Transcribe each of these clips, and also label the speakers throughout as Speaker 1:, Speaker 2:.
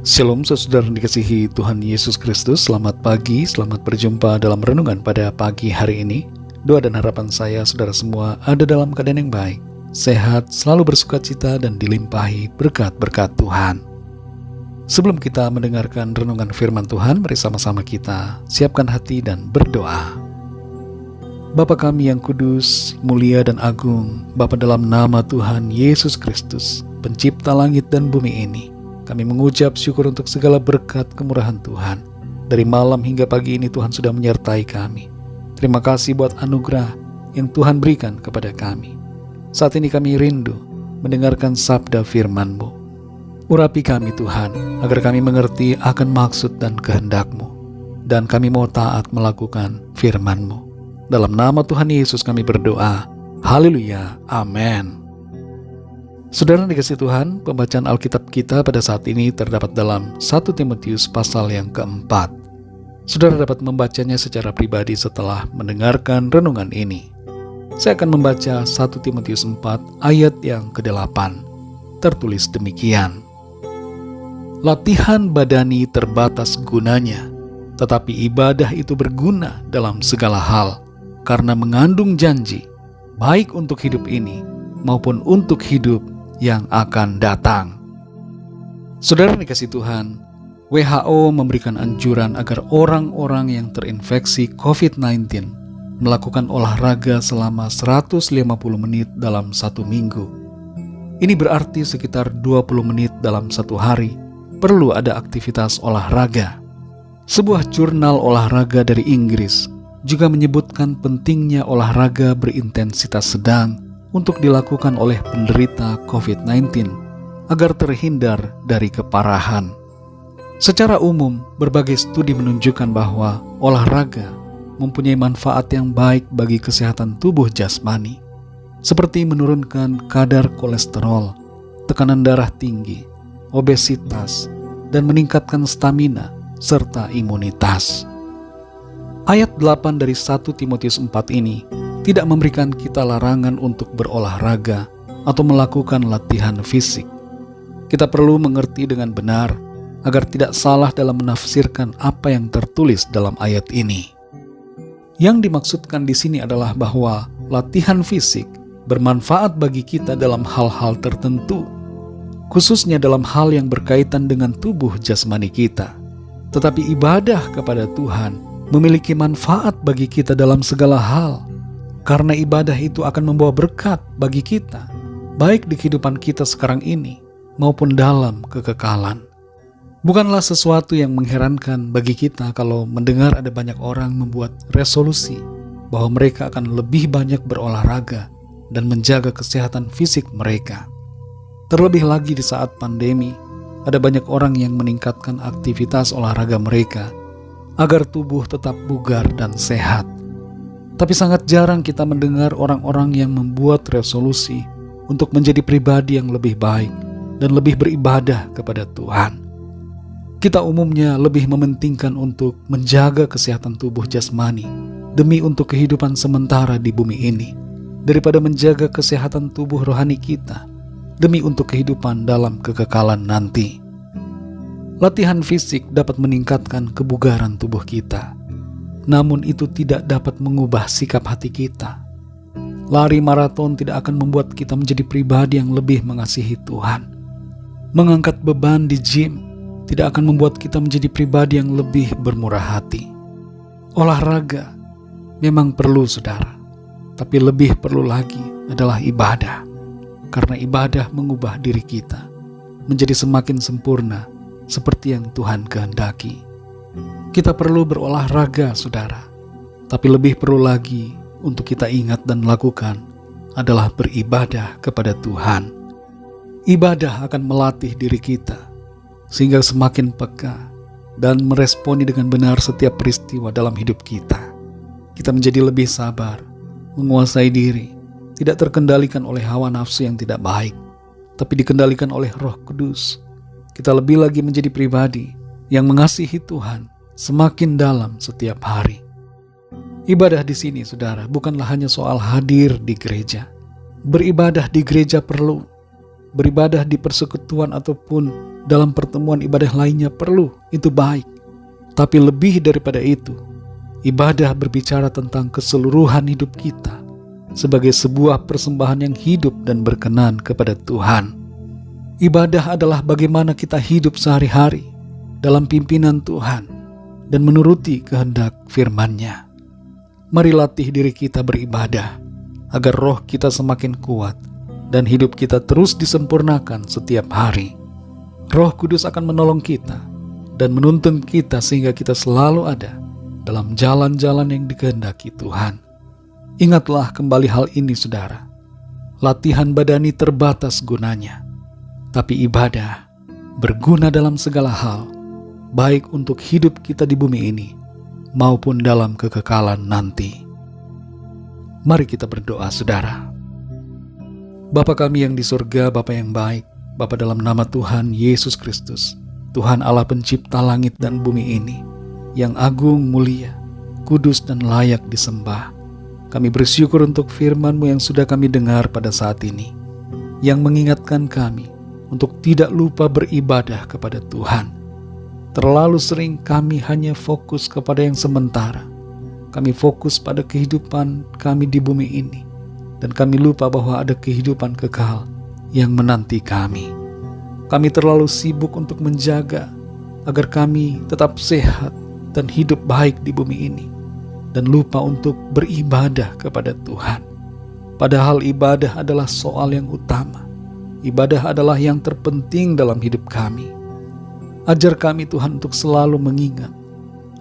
Speaker 1: Shalom saudara yang dikasihi Tuhan Yesus Kristus. Selamat pagi, selamat berjumpa dalam renungan pada pagi hari ini. Doa dan harapan saya saudara semua ada dalam keadaan yang baik, sehat, selalu bersukacita dan dilimpahi berkat-berkat Tuhan. Sebelum kita mendengarkan renungan firman Tuhan, mari sama-sama kita siapkan hati dan berdoa. Bapa kami yang kudus, mulia dan agung, Bapa dalam nama Tuhan Yesus Kristus, pencipta langit dan bumi ini, kami mengucap syukur untuk segala berkat kemurahan Tuhan. Dari malam hingga pagi ini Tuhan sudah menyertai kami. Terima kasih buat anugerah yang Tuhan berikan kepada kami. Saat ini kami rindu mendengarkan sabda firman-Mu. Urapi kami Tuhan, agar kami mengerti akan maksud dan kehendak-Mu. Dan kami mau taat melakukan firman-Mu. Dalam nama Tuhan Yesus kami berdoa. Haleluya. Amin. Saudara dikasihi Tuhan, pembacaan Alkitab kita pada saat ini terdapat dalam 1 Timotius pasal yang keempat. Saudara dapat membacanya secara pribadi setelah mendengarkan renungan ini. Saya akan membaca 1 Timotius 4 ayat yang ke-8. Tertulis demikian. Latihan badani terbatas gunanya, tetapi ibadah itu berguna dalam segala hal, karena mengandung janji, baik untuk hidup ini maupun untuk hidup yang akan datang. Saudara dikasihi Tuhan, WHO memberikan anjuran agar orang-orang yang terinfeksi COVID-19 melakukan olahraga selama 150 menit dalam satu minggu. Ini berarti sekitar 20 menit dalam satu hari perlu ada aktivitas olahraga. Sebuah jurnal olahraga dari Inggris juga menyebutkan pentingnya olahraga berintensitas sedang untuk dilakukan oleh penderita COVID-19 agar terhindar dari keparahan. Secara umum, berbagai studi menunjukkan bahwa olahraga mempunyai manfaat yang baik bagi kesehatan tubuh jasmani, seperti menurunkan kadar kolesterol, tekanan darah tinggi, obesitas, dan meningkatkan stamina serta imunitas. Ayat 8 dari 1 Timotius 4 ini tidak memberikan kita larangan untuk berolahraga atau melakukan latihan fisik. Kita perlu mengerti dengan benar agar tidak salah dalam menafsirkan apa yang tertulis dalam ayat ini. Yang dimaksudkan di sini adalah bahwa latihan fisik bermanfaat bagi kita dalam hal-hal tertentu, khususnya dalam hal yang berkaitan dengan tubuh jasmani kita. Tetapi ibadah kepada Tuhan memiliki manfaat bagi kita dalam segala hal, karena ibadah itu akan membawa berkat bagi kita, baik di kehidupan kita sekarang ini maupun dalam kekekalan. Bukanlah sesuatu yang mengherankan bagi kita kalau mendengar ada banyak orang membuat resolusi bahwa mereka akan lebih banyak berolahraga dan menjaga kesehatan fisik mereka. Terlebih lagi di saat pandemi, ada banyak orang yang meningkatkan aktivitas olahraga mereka agar tubuh tetap bugar dan sehat. Tapi sangat jarang kita mendengar orang-orang yang membuat resolusi untuk menjadi pribadi yang lebih baik dan lebih beribadah kepada Tuhan. Kita umumnya lebih mementingkan untuk menjaga kesehatan tubuh jasmani demi untuk kehidupan sementara di bumi ini, daripada menjaga kesehatan tubuh rohani kita demi untuk kehidupan dalam kekekalan nanti. Latihan fisik dapat meningkatkan kebugaran tubuh kita, namun itu tidak dapat mengubah sikap hati kita. Lari maraton tidak akan membuat kita menjadi pribadi yang lebih mengasihi Tuhan. Mengangkat beban di gym tidak akan membuat kita menjadi pribadi yang lebih bermurah hati. Olahraga memang perlu saudara, tapi lebih perlu lagi adalah ibadah. Karena ibadah mengubah diri kita menjadi semakin sempurna seperti yang Tuhan kehendaki. Kita perlu berolahraga, saudara. Tapi lebih perlu lagi untuk kita ingat dan lakukan adalah beribadah kepada Tuhan. Ibadah akan melatih diri kita sehingga semakin peka dan meresponi dengan benar setiap peristiwa dalam hidup kita. Kita menjadi lebih sabar, menguasai diri, tidak terkendalikan oleh hawa nafsu yang tidak baik, tapi dikendalikan oleh Roh Kudus. Kita lebih lagi menjadi pribadi yang mengasihi Tuhan semakin dalam setiap hari. Ibadah di sini, saudara, bukanlah hanya soal hadir di gereja. Beribadah di gereja perlu, beribadah di persekutuan ataupun dalam pertemuan ibadah lainnya perlu, itu baik. Tapi lebih daripada itu, ibadah berbicara tentang keseluruhan hidup kita sebagai sebuah persembahan yang hidup dan berkenan kepada Tuhan. Ibadah adalah bagaimana kita hidup sehari-hari dalam pimpinan Tuhan dan menuruti kehendak firman-Nya. Mari latih diri kita beribadah agar roh kita semakin kuat dan hidup kita terus disempurnakan setiap hari. Roh Kudus akan menolong kita dan menuntun kita sehingga kita selalu ada dalam jalan-jalan yang dikehendaki Tuhan. Ingatlah kembali hal ini, saudara. Latihan badani terbatas gunanya, tapi ibadah berguna dalam segala hal, baik untuk hidup kita di bumi ini maupun dalam kekekalan nanti. Mari kita berdoa, saudara. Bapa kami yang di surga, Bapa yang baik, Bapa dalam nama Tuhan Yesus Kristus, Tuhan Allah pencipta langit dan bumi ini, yang agung, mulia, kudus dan layak disembah. Kami bersyukur untuk firman-Mu yang sudah kami dengar pada saat ini, yang mengingatkan kami untuk tidak lupa beribadah kepada Tuhan. Terlalu sering kami hanya fokus kepada yang sementara. Kami fokus pada kehidupan kami di bumi ini, dan kami lupa bahwa ada kehidupan kekal yang menanti kami. Kami terlalu sibuk untuk menjaga agar kami tetap sehat dan hidup baik di bumi ini, dan lupa untuk beribadah kepada Tuhan. Padahal ibadah adalah soal yang utama. Ibadah adalah yang terpenting dalam hidup kami. Ajar kami Tuhan untuk selalu mengingat,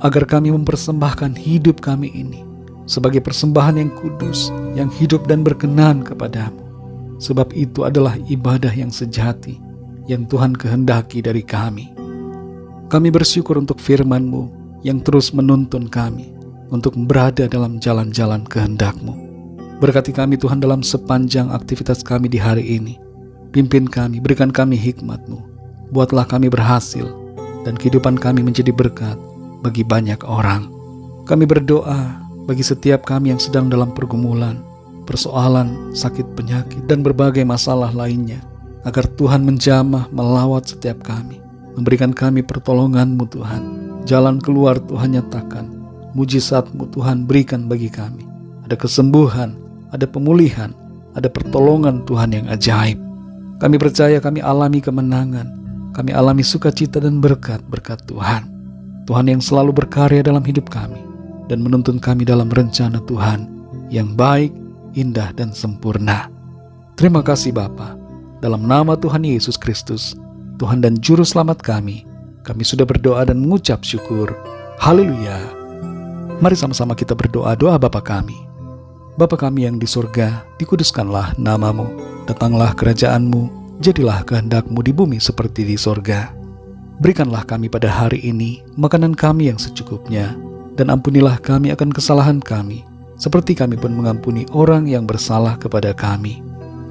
Speaker 1: agar kami mempersembahkan hidup kami ini sebagai persembahan yang kudus, yang hidup dan berkenan kepadamu. Sebab itu adalah ibadah yang sejati, yang Tuhan kehendaki dari kami. Kami bersyukur untuk firman-Mu yang terus menuntun kami untuk berada dalam jalan-jalan kehendak-Mu. Berkati kami Tuhan dalam sepanjang aktivitas kami di hari ini. Pimpin kami, berikan kami hikmat-Mu. Buatlah kami berhasil dan kehidupan kami menjadi berkat bagi banyak orang. Kami berdoa bagi setiap kami yang sedang dalam pergumulan, persoalan, sakit penyakit, dan berbagai masalah lainnya, agar Tuhan menjamah melawat setiap kami, memberikan kami pertolongan-Mu Tuhan. Jalan keluar Tuhan nyatakan, mujizat-Mu Tuhan berikan bagi kami. Ada kesembuhan, ada pemulihan, ada pertolongan Tuhan yang ajaib. Kami percaya kami alami kemenangan, kami alami sukacita dan berkat-berkat Tuhan. Tuhan yang selalu berkarya dalam hidup kami dan menuntun kami dalam rencana Tuhan yang baik, indah dan sempurna. Terima kasih Bapa. Dalam nama Tuhan Yesus Kristus, Tuhan dan Juru Selamat kami sudah berdoa dan mengucap syukur. Haleluya. Mari sama-sama kita berdoa doa Bapa kami. Bapa kami yang di surga, dikuduskanlah nama-Mu. Datanglah kerajaan-Mu, jadilah kehendak-Mu di bumi seperti di surga. Berikanlah kami pada hari ini makanan kami yang secukupnya, dan ampunilah kami akan kesalahan kami, seperti kami pun mengampuni orang yang bersalah kepada kami.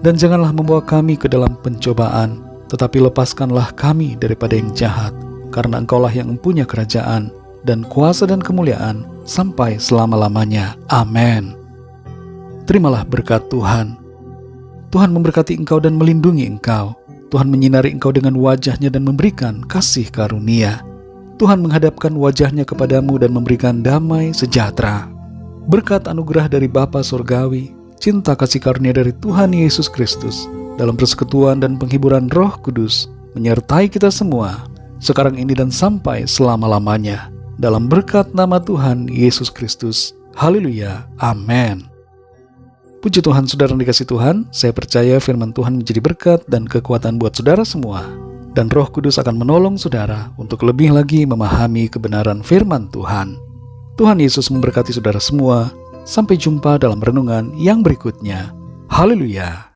Speaker 1: Dan janganlah membawa kami ke dalam pencobaan, tetapi lepaskanlah kami daripada yang jahat, karena Engkaulah yang mempunyai kerajaan, dan kuasa dan kemuliaan, sampai selama-lamanya. Amin. Terimalah berkat Tuhan. Tuhan memberkati engkau dan melindungi engkau. Tuhan menyinari engkau dengan wajah-Nya dan memberikan kasih karunia. Tuhan menghadapkan wajah-Nya kepadamu dan memberikan damai sejahtera. Berkat anugerah dari Bapa Surgawi, cinta kasih karunia dari Tuhan Yesus Kristus, dalam persekutuan dan penghiburan Roh Kudus, menyertai kita semua, sekarang ini dan sampai selama-lamanya. Dalam berkat nama Tuhan Yesus Kristus. Haleluya. Amin. Puji Tuhan, saudara yang dikasih Tuhan, saya percaya firman Tuhan menjadi berkat dan kekuatan buat saudara semua. Dan Roh Kudus akan menolong saudara untuk lebih lagi memahami kebenaran firman Tuhan. Tuhan Yesus memberkati saudara semua. Sampai jumpa dalam renungan yang berikutnya. Haleluya.